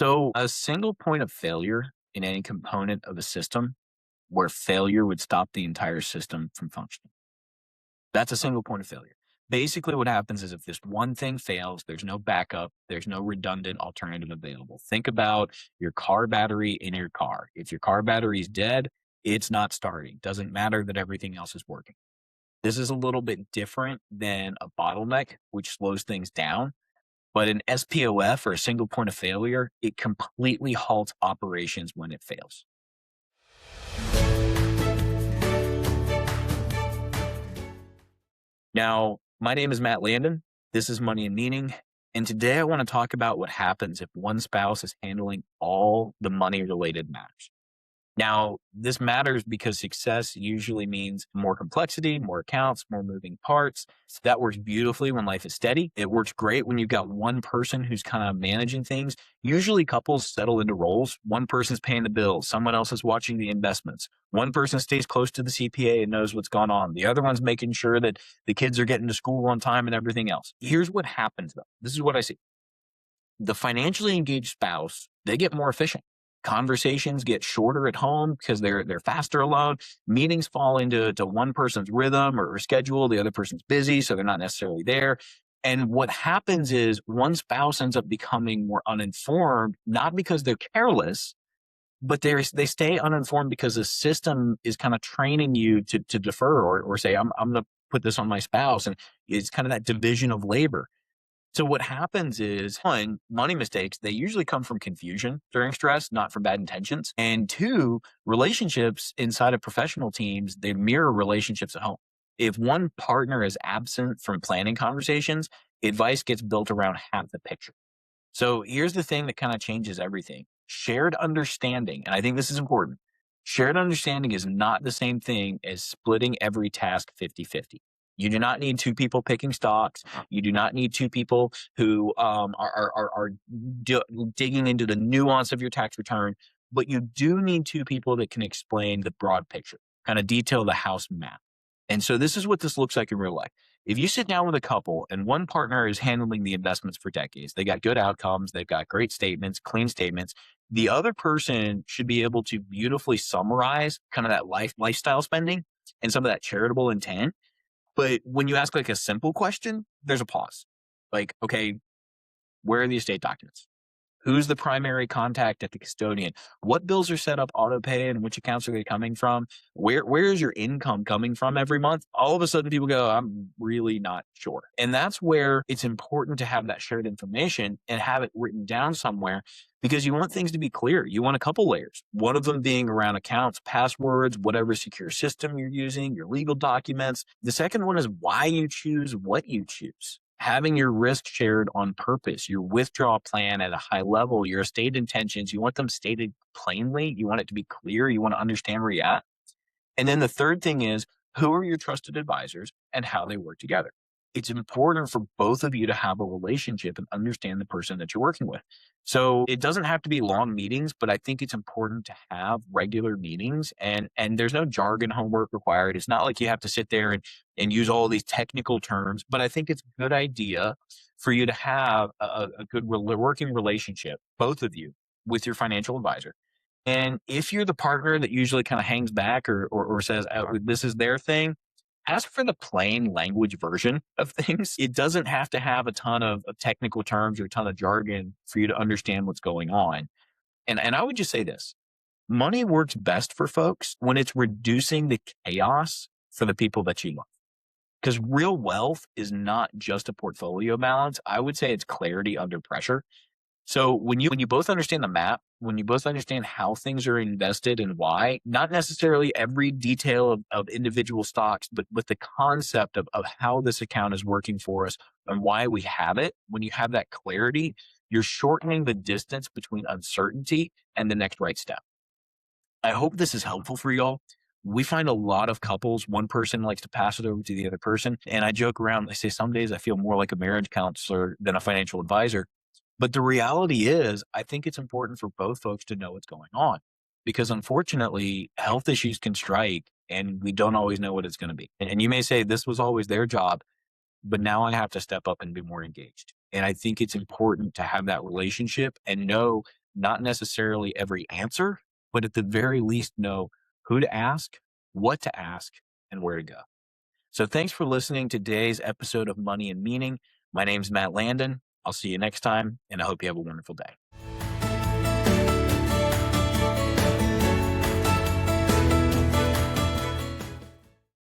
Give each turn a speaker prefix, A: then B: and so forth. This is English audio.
A: So, a single point of failure in any component of a system where failure would stop the entire system from functioning. That's a single point of failure. Basically, what happens is if this one thing fails, there's no backup, there's no redundant alternative available. Think about your car battery in your car. If your car battery is dead, it's not starting. Doesn't matter that everything else is working. This is a little bit different than a bottleneck, which slows things down. But an SPOF or a single point of failure, it completely halts operations when it fails. Now, my name is Matt Landon. This is Money and Meaning. And today I want to talk about what happens if one spouse is handling all the money related matters. Now, this matters because success usually means more complexity, more accounts, more moving parts. That works beautifully when life is steady. It works great when you've got one person who's kind of managing things. Usually couples settle into roles. One person's paying the bills. Someone else is watching the investments. One person stays close to the CPA and knows what's going on. The other one's making sure that the kids are getting to school on time and everything else. Here's what happens though. This is what I see. The financially engaged spouse, they get more efficient. Conversations get shorter at home because they're faster alone. Meetings fall into one person's rhythm or schedule. The other person's busy, so they're not necessarily there. And what happens is one spouse ends up becoming more uninformed, not because they're careless, but they stay uninformed because the system is kind of training you to defer or say, I'm going to put this on my spouse. And it's kind of that division of labor. So what happens is, one, money mistakes, they usually come from confusion during stress, not from bad intentions. And two, relationships inside of professional teams, they mirror relationships at home. If one partner is absent from planning conversations, advice gets built around half the picture. So here's the thing that kind of changes everything. Shared understanding, and I think this is important. Shared understanding is not the same thing as splitting every task 50-50. You do not need two people picking stocks. You do not need two people who are digging into the nuance of your tax return, but you do need two people that can explain the broad picture, kind of detail the house map. And so this is what this looks like in real life. If you sit down with a couple and one partner is handling the investments for decades, they got good outcomes, they've got great statements, clean statements. The other person should be able to beautifully summarize kind of that lifestyle spending and some of that charitable intent. But when you ask like a simple question, there's a pause. Like, okay, where are the estate documents? Who's the primary contact at the custodian? What bills are set up auto pay and which accounts are they coming from? Where is your income coming from every month? All of a sudden people go, I'm really not sure. And that's where it's important to have that shared information and have it written down somewhere because you want things to be clear. You want a couple layers, one of them being around accounts, passwords, whatever secure system you're using, your legal documents. The second one is why you choose what you choose. Having your risk shared on purpose, your withdrawal plan at a high level, your estate intentions, you want them stated plainly. You want it to be clear. You want to understand where you're at. And then the third thing is who are your trusted advisors and how they work together. It's important for both of you to have a relationship and understand the person that you're working with. So it doesn't have to be long meetings, but I think it's important to have regular meetings and there's no jargon homework required. It's not like you have to sit there and use all these technical terms, but I think it's a good idea for you to have a good working relationship, both of you, with your financial advisor. And if you're the partner that usually kind of hangs back or says, oh, this is their thing, ask for the plain language version of things. It doesn't have to have a ton of technical terms or a ton of jargon for you to understand what's going on. And I would just say this, money works best for folks when it's reducing the chaos for the people that you love. Because real wealth is not just a portfolio balance. I would say it's clarity under pressure. So when you both understand the map, when you both understand how things are invested and why, not necessarily every detail of individual stocks, but the concept of how this account is working for us and why we have it, when you have that clarity, you're shortening the distance between uncertainty and the next right step. I hope this is helpful for y'all. We find a lot of couples, one person likes to pass it over to the other person. And I joke around, I say some days I feel more like a marriage counselor than a financial advisor. But the reality is, I think it's important for both folks to know what's going on because unfortunately, health issues can strike and we don't always know what it's going to be. And you may say this was always their job, but now I have to step up and be more engaged. And I think it's important to have that relationship and know not necessarily every answer, but at the very least know who to ask, what to ask, and where to go. So thanks for listening to today's episode of Money and Meaning. My name's Matt Landon. I'll see you next time, and I hope you have a wonderful day.